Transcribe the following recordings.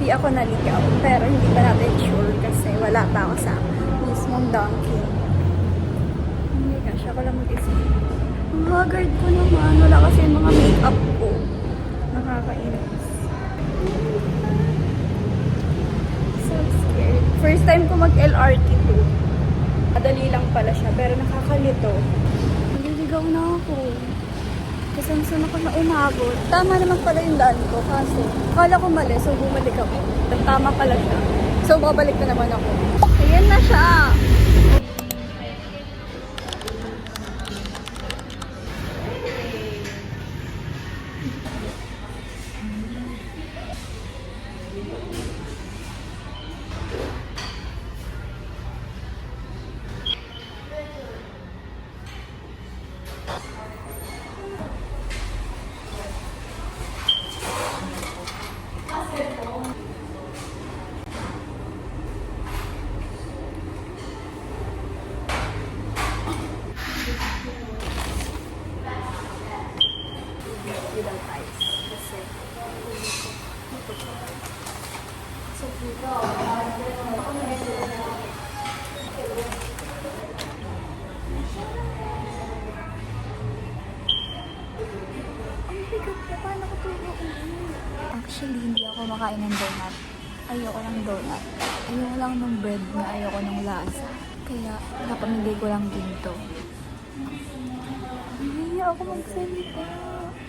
hindi ako naligaw. Pero hindi pa natin sure kasi wala pa ako sa mismong donkey. Oh my gosh, ako lang mag-isip. Ang haggard ko naman. Wala kasi yung mga makeup ko. Nakakainis. So scared. First time ko mag-LRT to. Madali lang pala siya, pero nakakalito. Naliligaw na ako. Kasi saan ako na umabot. Tama naman pala yung daan ko. Kaso, akala ko mali, so bumalik ako. Tama pala siya. So, babalik na naman ako. Ayan na siya! Without ice. Kasi, so, dito, ako na ito. Ang bigat na, paano ko tulo ko? Actually, hindi ako makain ng donut. Ayoko ng donut. Ayoko lang ng bread na ayoko ng lasa. Kaya, napamigay ko lang din to. Ay, ako magsalita.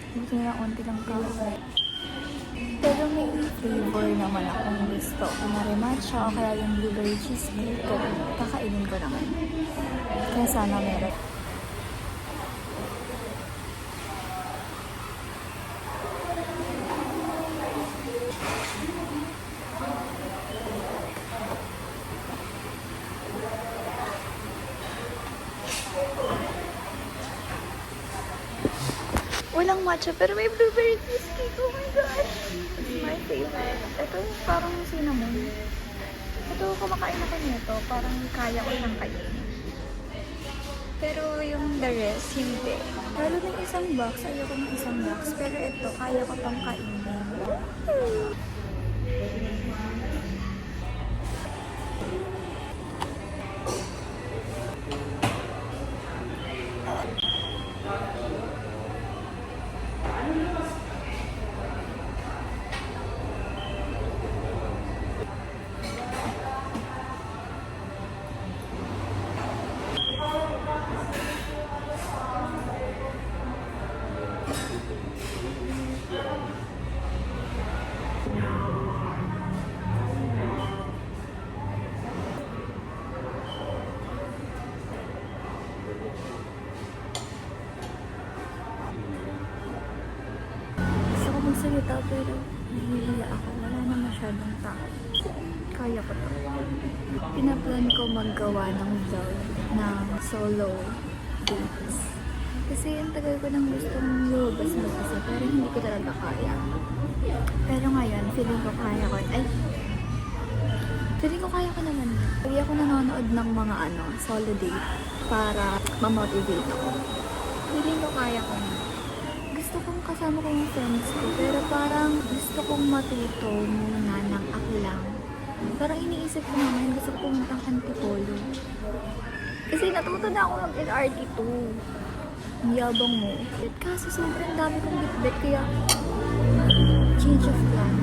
Gusto nila konti lang kahoy. Pero may flavor naman akong gusto. Kunwari matcha o kaya yung blueberry cheesecake. Kakainin ko naman. Kaya sana meron. Walang matcha, pero may blueberry cheesecake. Oh my gosh! It's my favorite. Ito parang cinnamon. Ito, kumakain ako nito. Parang kaya ko siyang kainin. Pero yung the rest, hindi. Lalo ng isang box, ayoko ng isang box. Pero ito, kaya ko pang kainin. Magsalita pero nahihiya ako. Wala na masyadong tao. Kaya ko to. Pinaplan ko maggawa ng vlog ng solo dates. Kasi ang tagal ko nang gustong lumabas mag-isa pero hindi ko talaga kaya. Pero ngayon, feeling ko kaya ko. Feeling ko kaya ko naman. Lagi ako nanonood ng mga solo date para ma-motivate ako. Feeling ko kaya ko naman. Gusto kong kasama ko yung friends ko, pero parang gusto kong matuto muna ng ako lang. Parang iniisip ko naman, gusto ko pumuntang Antipolo. Kasi natuto na ako ng LRT2. Ang yabang mo. Kaso sobrang dami kong bitbit, kaya change of plan.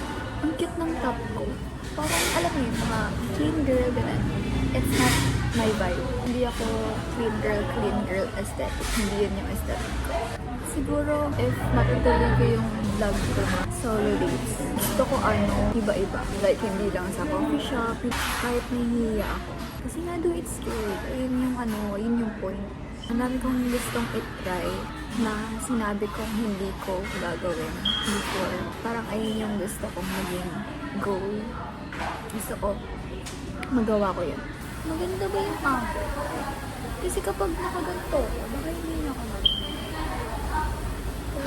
Ang cute ng top ko. Parang alam mo yun, mga clean girl, ganun. It's not my vibe. Hindi ako clean girl aesthetic. Hindi yun yung aesthetic ko. Siguro, if matutuloy ko yung vlog ko na solo dates, gusto ko iba-iba. Like, hindi lang sa coffee shop, kahit nahihiya ako. Kasi nga do it scared. Yun yun yung point. Ang dami kong gustong i-try na sinabi kong hindi ko gagawin before. Parang ayun yung gusto kong maging goal. Gusto ko magawa ko yun. Maganda ba yung ako? Kasi kapag nakaganto, baka hindi na ako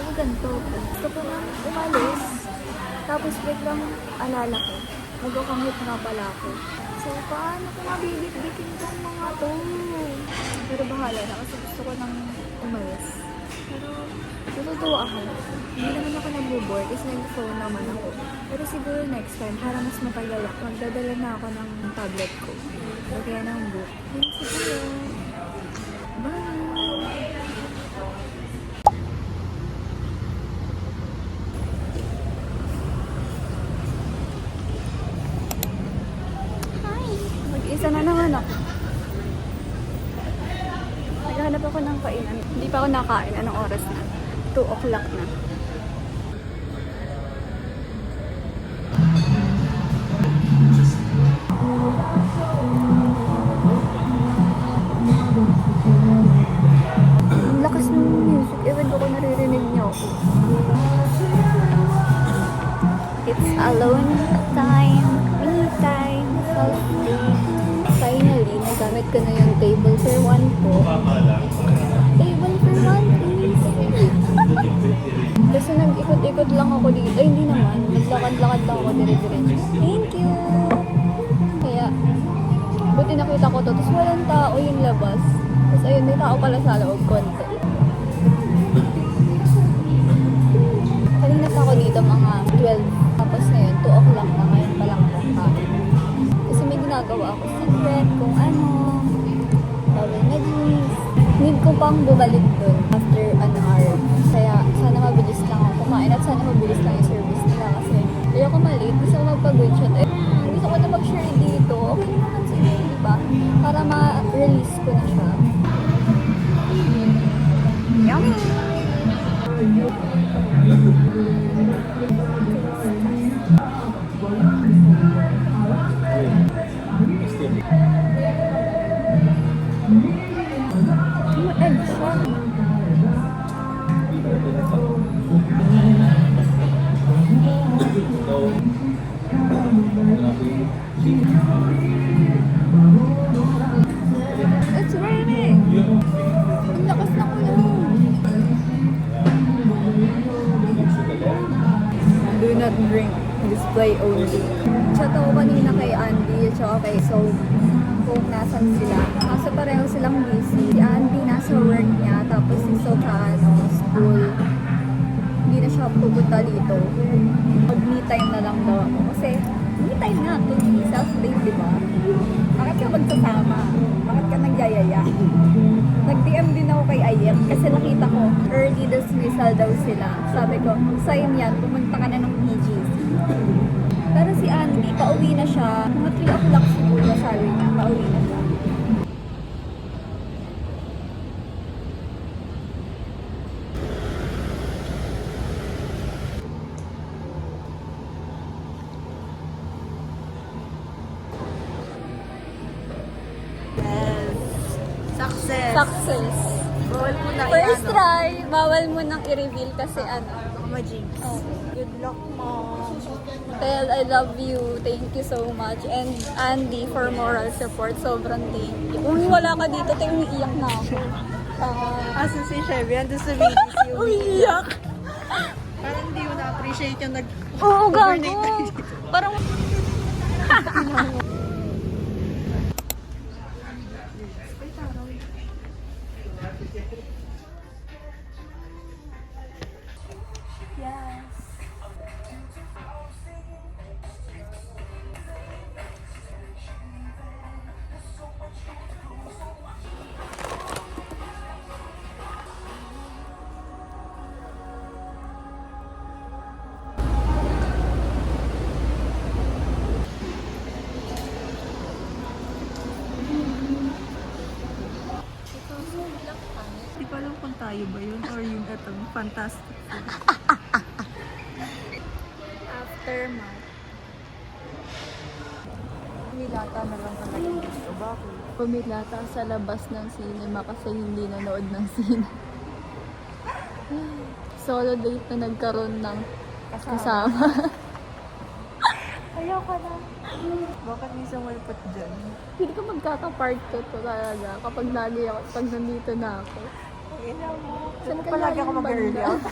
ganito. Gusto ko nang umalis. Tapos biglang alala ko. Magkakangit nga pala ako. So, paano ko mabibit-bitin tong mga to? Pero bahala na kasi gusto ko nang umalis. Pero natutuwa ako. Hindi naman ako nag-board kasi nag-phone naman ako. Pero siguro next time, para mas matagal ako, magdadala na ako ng tablet ko. O kaya ng book. Yun siguro. Bye! Hi! Mag-isa na naman ako. Naghahanap ako ng kainan. Hindi pa ako nakain. Anong oras na? 2 o'clock na. Ang lakas ng music. Ewan ko kung naririnig niyo ako. It's alone time. Me time. Self-day. Finally, nagamit ko na yung table for one po. Table for one, please. Kasi nag-ikot-ikot lang ako dito. Ay, hindi naman. Naglakad-lakad lang ako dire-diretso. Thank you! Kaya, buti nakita ko to. Tapos walang tao yung labas. Tapos ayun, may tao pala sa loob konti. Kanina pa ako dito mga 12. Tapos ngayon, 2 o'clock na. Ngayon pa lang ako kain. Kasi may ginagawa ako secret kung ano. Bawal na jeans. Need ko pang bumalik dun after an hour. Kaya sana mabilis lang ako kumain at sana mabilis lang yung service nila kasi ayoko malate. Gusto ko magpag-good shot. Gusto ko na mag-share dito. Okay naman siguro, di ba? Para ma-release ko na siya. Yummy! Egg siya. It's raining! Ang lakas ng ulan. Do not drink. Display only. Chat ako kanina kay Andy at saka kay Soul kung nasan sila. Kaso pareho silang busy. Si Andy nasa work niya, tapos si Soul school. Hindi na siya pupunta dito. Mag-me time na lang daw ako. Kasi me time nga to, self-date, di ba? Bakit ka magsasama? Bakit ka nagyayaya? Nag-DM din ako kay Ayem kasi nakita ko early dismissal daw sila. Sabi ko, sign yan, pumunta ka na ng PGC. Pero si Andy, pauwi na siya. Mga 3 o'clock siguro, sabi niya, pauwi na siya. Success. Success. Bawal mo na First try, bawal mo nang i-reveal kasi ano. ma-jinx. Oh. Good luck, mom. Tel, I love you. Thank you so much. And Andy for moral support. Sobrang thank you. Kung wala ka dito, tayo umiiyak na ako. Asa si Chevy, andun sa videos yung Umiiyak. parang hindi mo na-appreciate yung Oo, gago. overnight tayo dito. Parang... Yes. Hindi pa alam kung tayo ba yun or yung etong fantastic food. Aftermath. Nilata na lang talaga gusto. Bakit? Pumilata sa labas ng cinema kasi hindi nanood ng sine. Solo date na nagkaroon ng kasama. Ayoko na. Bakit may sumalpot dyan? Hindi ko magkaka-part ko to talaga kapag lagi ako, pag nandito na ako. Ina mo. Saan Saan kaya palagi ako yung mag-early banda? out?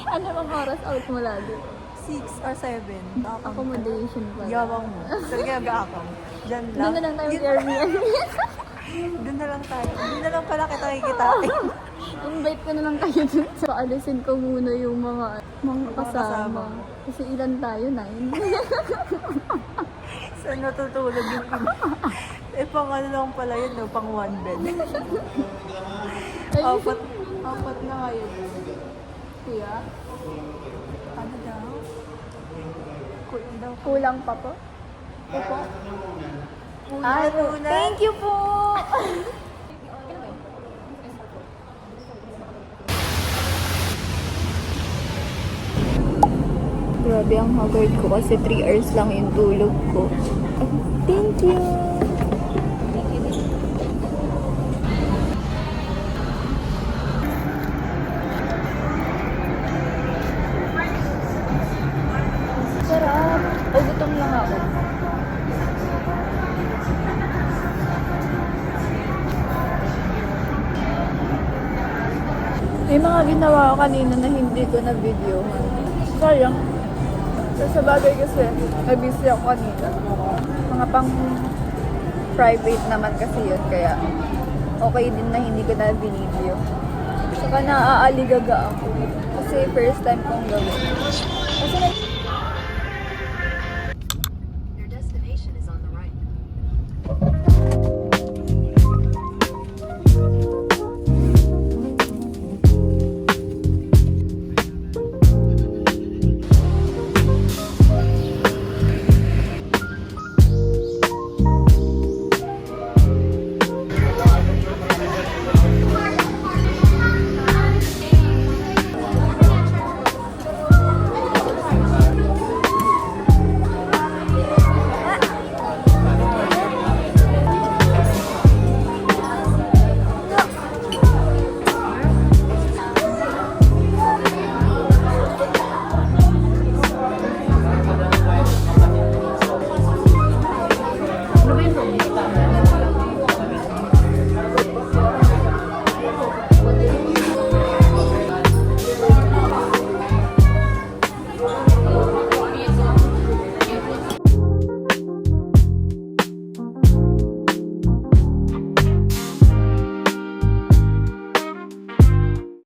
Ano bang oras out mo lagi? 6 or 7. Accommodation pala. Yabang mo. Talaga ba ako? Dyan lang. Doon na lang tayo Yun- sa Airbnb. Doon na lang tayo. Doon na lang pala kita kikitain. Invite ko na lang kayo dun. So, alisin ko muna yung mga kasama. Kasi ilan tayo? 9. Saan natutulog yung iba? Pang ano lang pala yun, no? Pang one bed. Apat na kayo. Kuya? Ano daw? Kulang daw. Kulang pa po? Opo. Ay, muna. Thank you po! Grabe ang haggard ko kasi 3 hours lang yung tulog ko. Thank you! Sarap! O, gutom lang ako. May mga ginawa ko kanina na hindi ko na video. Sayang. Sa bagay kasi, na-busy ako kanina. Mga pang private naman kasi yun. Kaya okay din na hindi ko na video. Saka naaaligaga ako. Kasi first time kong gawin. Kasi Your destination is on the right. ano ba yun?